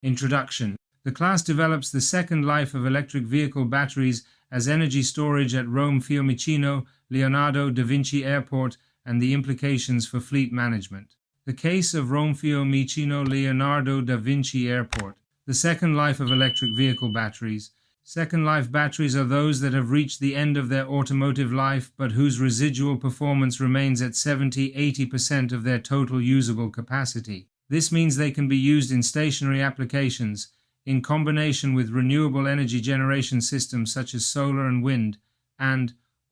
Introduction. The class develops the second life of electric vehicle batteries as energy storage at Rome-Fiumicino Leonardo Da Vinci Airport and the implications for fleet management. The case of Rome-Fiumicino Leonardo Da Vinci Airport. The second life of electric vehicle batteries. Second life batteries are those that have reached the end of their automotive life but whose residual performance remains at 70–80% of their total usable capacity. This means they can be used in stationary applications, in combination with renewable energy generation systems such as solar and wind,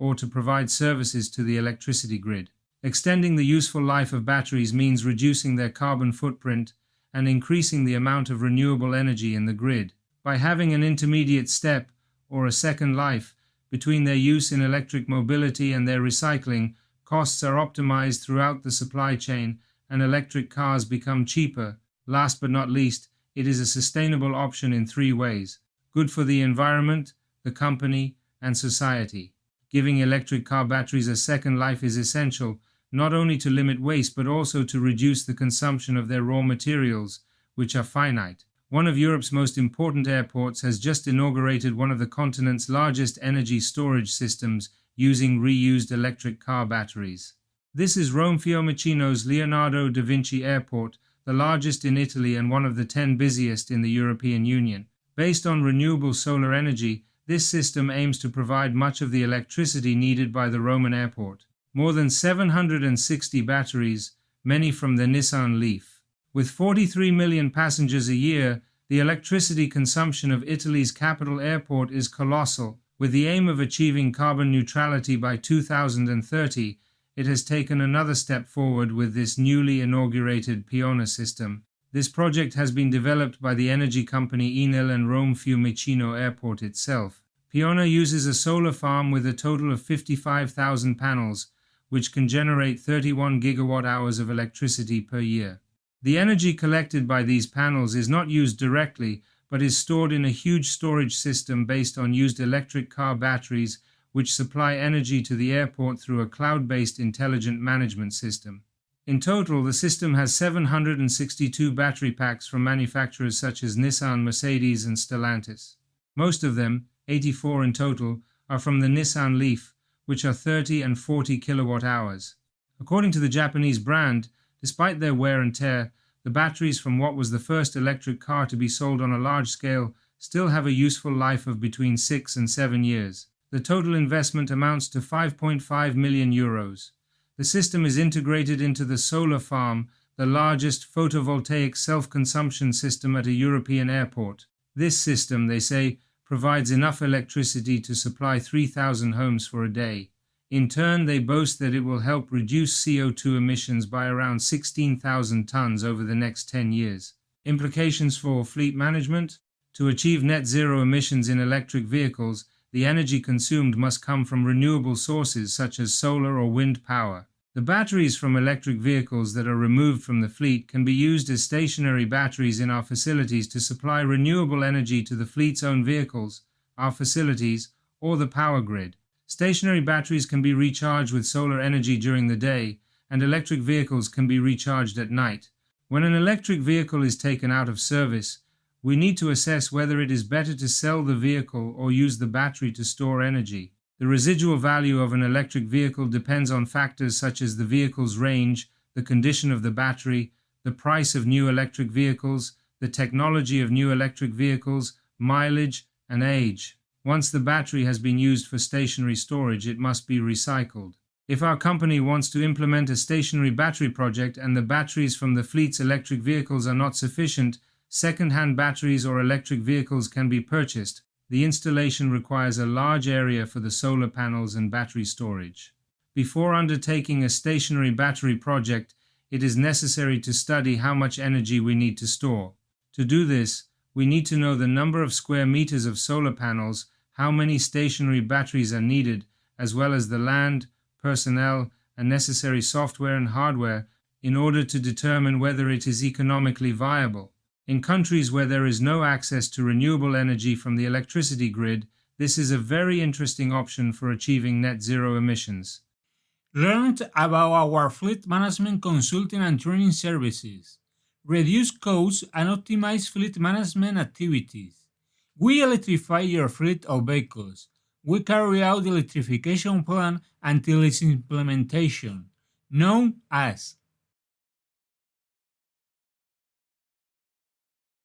or to provide services to the electricity grid. Extending the useful life of batteries means reducing their carbon footprint and increasing the amount of renewable energy in the grid. By having an intermediate step, or a second life, between their use in electric mobility and their recycling, costs are optimized throughout the supply chain and electric cars become cheaper. Last but not least, it is a sustainable option in 3 ways: good for the environment, the company, and society. Giving electric car batteries a second life is essential, not only to limit waste but also to reduce the consumption of their raw materials, which are finite. One of Europe's most important airports has just inaugurated one of the continent's largest energy storage systems using reused electric car batteries. This is Rome-Fiumicino's Leonardo da Vinci Airport, the largest in Italy and one of the 10 busiest in the European Union. Based on renewable solar energy, this system aims to provide much of the electricity needed by the Roman airport. More than 760 batteries, many from the Nissan Leaf. With 43 million passengers a year, the electricity consumption of Italy's capital airport is colossal. With the aim of achieving carbon neutrality by 2030, it has taken another step forward with this newly inaugurated Piona system. This project has been developed by the energy company Enel and Rome-Fiumicino Airport itself. Piona uses a solar farm with a total of 55,000 panels, which can generate 31 gigawatt-hours of electricity per year. The energy collected by these panels is not used directly, but is stored in a huge storage system based on used electric car batteries, which supply energy to the airport through a cloud-based intelligent management system. In total, the system has 762 battery packs from manufacturers such as Nissan, Mercedes, and Stellantis. Most of them, 84 in total, are from the Nissan Leaf, which are 30 and 40 kilowatt-hours. According to the Japanese brand, despite their wear and tear, the batteries from what was the first electric car to be sold on a large scale still have a useful life of between 6 and 7 years. The total investment amounts to 5.5 million euros. The system is integrated into the solar farm, the largest photovoltaic self-consumption system at a European airport. This system, they say, provides enough electricity to supply 3,000 homes for a day. In turn, they boast that it will help reduce CO2 emissions by around 16,000 tons over the next 10 years. Implications for fleet management? To achieve net zero emissions in electric vehicles, the energy consumed must come from renewable sources such as solar or wind power. The batteries from electric vehicles that are removed from the fleet can be used as stationary batteries in our facilities to supply renewable energy to the fleet's own vehicles, our facilities, or the power grid. Stationary batteries can be recharged with solar energy during the day, and electric vehicles can be recharged at night. When an electric vehicle is taken out of service, we need to assess whether it is better to sell the vehicle or use the battery to store energy. The residual value of an electric vehicle depends on factors such as the vehicle's range, the condition of the battery, the price of new electric vehicles, the technology of new electric vehicles, mileage, and age. Once the battery has been used for stationary storage, it must be recycled. If our company wants to implement a stationary battery project and the batteries from the fleet's electric vehicles are not sufficient, second-hand batteries or electric vehicles can be purchased. The installation requires a large area for the solar panels and battery storage. Before undertaking a stationary battery project, it is necessary to study how much energy we need to store. To do this, we need to know the number of square meters of solar panels, how many stationary batteries are needed, as well as the land, personnel, and necessary software and hardware in order to determine whether it is economically viable. In countries where there is no access to renewable energy from the electricity grid, this is a very interesting option for achieving net zero emissions. Learned about our fleet management consulting and training services. reduce costs, and optimize fleet management activities. We electrify your fleet of vehicles. We carry out the electrification plan until its implementation, known as